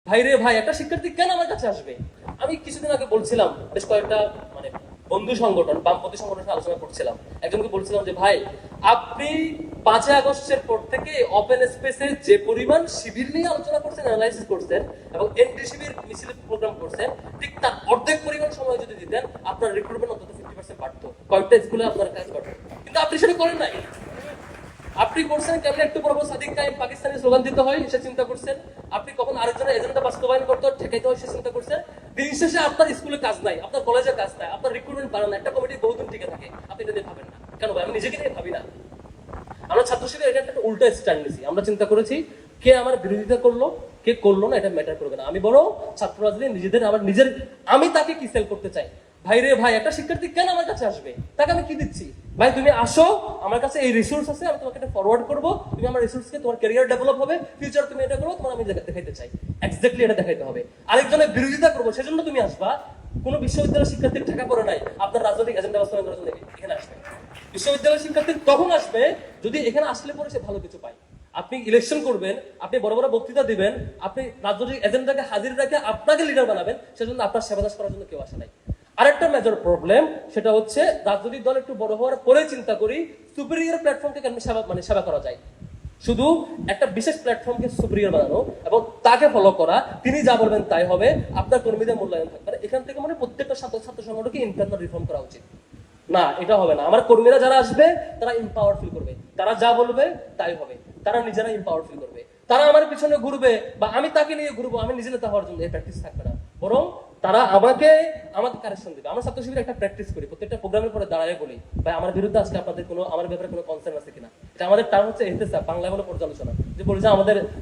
ভাই রে ভাই, একটা শিক্ষার্থী কেন আমার কাছে আসবে? আমি কিছুদিন আগে বলছিলাম, বেশ কয়েকটা মানে বন্ধু সংগঠন, বামপন্থী সংগঠনের আলোচনা করছিলাম। একজনকে বলছিলাম যে ভাই, আপনি 5 আগস্টের পর থেকে ওপেন স্পেসে যে পরিমাণ শিবির নিয়ে আলোচনা করছেন, অ্যানালাইসিস করছেন এবং এনডি শিবির মিছিল প্রোগ্রাম করছেন, ঠিক তার অর্ধেক পরিমাণ সময় যদি দিতেন, আপনার রিক্রুটমেন্ট অন্তত 50% বাড়তো, কয়েকটা স্কুলে আপনার কাজ করতো। কিন্তু আপনি সেটা করেন নাই। আপনি করছেন কেমন একটু পর সাদিক কায়েম পাকিস্তানি স্লোগান দিতে হয় সে চিন্তা করছেন, আপনি কখন আরেকজনের এজেন্ডা বাস্তবায়ন করতে ঠেকাইতে হয় সে চিন্তা করছেন। দিন শেষে আপনার স্কুলে কাজ নাই, আপনার কলেজে কাজ নাই, আপনার রিক্রুটমেন্ট বাড়ে না, একটা কমিটি বহুদিন টিকে থাকে, আপনি এটা নিয়ে ভাবেন না কেন? ভাই আমি নিজেকে নিয়ে ভাবি না। আমরা ছাত্র শিবির এটা একটা উল্টা স্ট্যান্ড নিছি। আমরা চিন্তা করেছি কে আমার বিরোধিতা করলো কে করলো না এটা ম্যাটার করবে না, আমি বড় ছাত্র রাজনীতি নিজেদের আমার নিজের আমি তাকে কি সেল করতে চাই। ভাই রে ভাই, একটা শিক্ষার্থী কেন আমার কাছে আসবে? তাকে আমি কি দিচ্ছি? ভাই তুমি আসো, আমার কাছে এই রিসোর্স আছে, আমি তোমাকে এটা ফরওয়ার্ড করবো, তুমি আমার রিসোর্সকে, তোমার ক্যারিয়ার ডেভেলপ হবে, ফিউচার তুমি এটা করো, তোমার আমি দেখাইতে চাই, এক্স্যাক্টলি এটা দেখাইতে হবে। আরেকজনের বিরোধিতা করবো সেজন্য তুমি আসবা? কোনো বিশ্ববিদ্যালয়ের শিক্ষার্থীর ঠেকা পড়ে নাই আপনার রাজনৈতিক এজেন্ডা বাস্তবায়ন করার জন্য এখানে আসবে। বিশ্ববিদ্যালয়ের শিক্ষার্থী তখন আসবে যদি এখানে আসলে পরে সে ভালো কিছু পায়। আপনি ইলেকশন করবেন, আপনি বড় বড় বক্তৃতা দিবেন, আপনি রাজনৈতিক এজেন্ডাকে হাজির রেখে আপনাকে লিডার বানাবেন, সেজন্য আপনার সেবাদাস করার জন্য কেউ আসে নাই। আরেকটা মেজর প্রবলেম সেটা হচ্ছে রাজনৈতিক দল একটু বড় হওয়ার পরে চিন্তা করি সুপিরিয়র প্ল্যাটফর্মকে কেন সেবা করা যায়। শুধু একটা বিশেষ প্ল্যাটফর্মকে সুপিরিয়র বানানো এবং তাকে ফলো করা, তিনি যা বলবেন তাই হবে, আপনার কর্মীদের মূল্যায়ন থাকবে। এখান থেকে মানে প্রত্যেকটা ছাত্র সংগঠনকে ইন্টারনাল রিফর্ম করা উচিত না, এটা হবে না। আমার কর্মীরা যারা আসবে তারা ইম্পাওয়ার ফিল করবে, তারা যা বলবে তাই হবে, তারা নিজেরা ইম্পাওয়ার ফিল করবে। তারা আমার পিছনে ঘুরবে বা আমি তাকে নিয়ে ঘুরবো, আমি নিজে নেতা হওয়ার জন্য এই প্র্যাকটিস থাকবে না, বরং তারা আমাকে কারেকশন দিবে। আমরা ছাত্র শিবিরে একটা প্র্যাকটিস করি, প্রত্যেকটা প্রোগ্রামের পরে দাঁড়ায় বলি ভাই আমার বিরুদ্ধে আজকে আপনাদের কোনো আমার ব্যাপারে কোনো কনসার্ন আছে কিনা। এটা আমাদের টার্ম হচ্ছে এহতেসাব, বাংলা কোনো পর্যালোচনা, যে বলি যে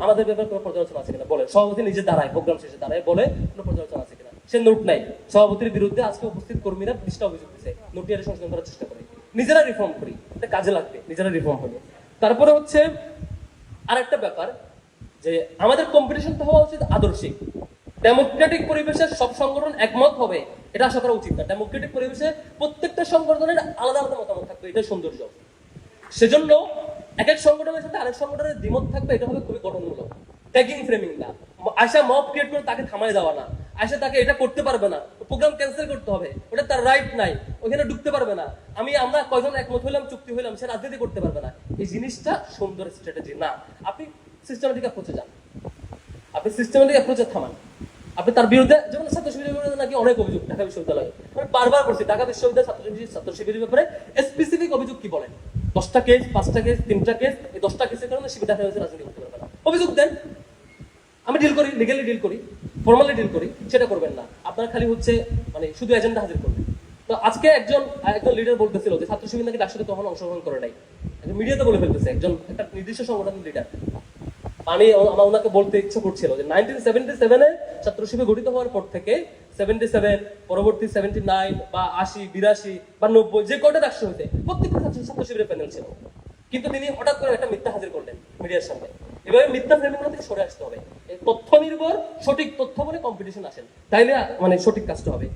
আমাদের ব্যাপারে কোনো পর্যালোচনা আছে কিনা, বলে সভাপতি নিজে দাঁড়ায়, প্রোগ্রাম শেষে দাঁড়ায় বলে কোনো পর্যালোচনা আছে কিনা। সে নোট নাই, সভাপতির বিরুদ্ধে আজকে উপস্থিত কর্মীরা 20টা অভিযোগ দিচ্ছে, নোটিয়ারি সংশোধন করার চেষ্টা করে, নিজেরা রিফর্ম করি, এটা কাজে লাগবে, নিজেরা রিফর্ম হলো। তারপরে হচ্ছে আরেকটা ব্যাপার যে আমাদের কম্পিটিশনটা হওয়া উচিত আদর্শিক। ডেমোক্রেটিক পরিবেশে সব সংগঠন একমত হবে এটা আশা করা উচিত না। ডেমোক্রেটিক পরিবেশে প্রত্যেকটা সংগঠনের আলাদা আলাদা মতামত থাকবে, এটাই সৌন্দর্য। সেজন্য এক এক সংগঠনের সাথে আরেক সংগঠনের দ্বিমত থাকবে, এটা হবে খুবই গঠনমূলক। ট্যাগিং ফ্রেমিং না, আশা মব ক্রিয়েট করে তাকে থামাই দেওয়া না, আশা তাকে এটা করতে পারবে না, প্রোগ্রাম ক্যান্সেল করতে হবে, ওটা তার রাইট নাই, ওখানে ঢুকতে পারবে না, আমরা কয়জন একমত হইলাম, চুক্তি হইলাম, সে রাজনীতি করতে পারবে না। এই জিনিসটা সুন্দর স্ট্র্যাটেজি না। আপনি সিস্টেমেটিক অ্যাপ্রোচে যান, আপনি সিস্টেমেটিক অ্যাপ্রোচে থামান। আপনি তার বিরুদ্ধে, যেমন ছাত্র শিবিরের বিরুদ্ধে নাকি অনেক অভিযোগ ঢাকা বিশ্ববিদ্যালয়ে, আমি বারবার করছি ঢাকা বিশ্ববিদ্যালয় ছাত্র শিবিরের ব্যাপারে স্পেসিফিক অভিযোগ কি বলেন। 10টা কেস, 5টা কেস, 3টা কেস, এই 10টা কেসের কারণে শিবির ঢাকা হয়েছে, রাজনীতি করতে পারবে না। অভিযোগ দেন, আমি ডিল করি, লিগালি ডিল করি, ফর্মালি ডিল করি, সেটা করবেন না। আপনার খালি হচ্ছে মানে শুধু এজেন্ডা হাজির করবেন। তো আজকে একজন লিডার বলতেছিল যে ছাত্র শিবির নাকি ডাকসুতে তখন অংশগ্রহণ করে নাই, মিডিয়াতে বলে ফেলতেছে একটা নির্দিষ্ট সংগঠনের লিডার। আমার ওনাকে বলতে ইচ্ছা করছিল যে 1977-এ ছাত্র শিবির গঠিত হওয়ার পর থেকে 77, পরবর্তী 79 বা 80, 82 বা 90 যে কয়টা ডাকসু হয়েছে প্রত্যেকটা ছাত্র শিবিরের প্যানেল ছিল। কিন্তু তিনি হঠাৎ করে একটা মিথ্যা হাজির করলেন মিডিয়ার সামনে। এভাবে মিথ্যা ফ্রেমিংগুলো থেকে সরে আসতে হবে। তথ্য নির্ভর সঠিক তথ্য বলে কম্পিটিশন আসেন, তাইলে মানে সঠিক কাজটা হবে।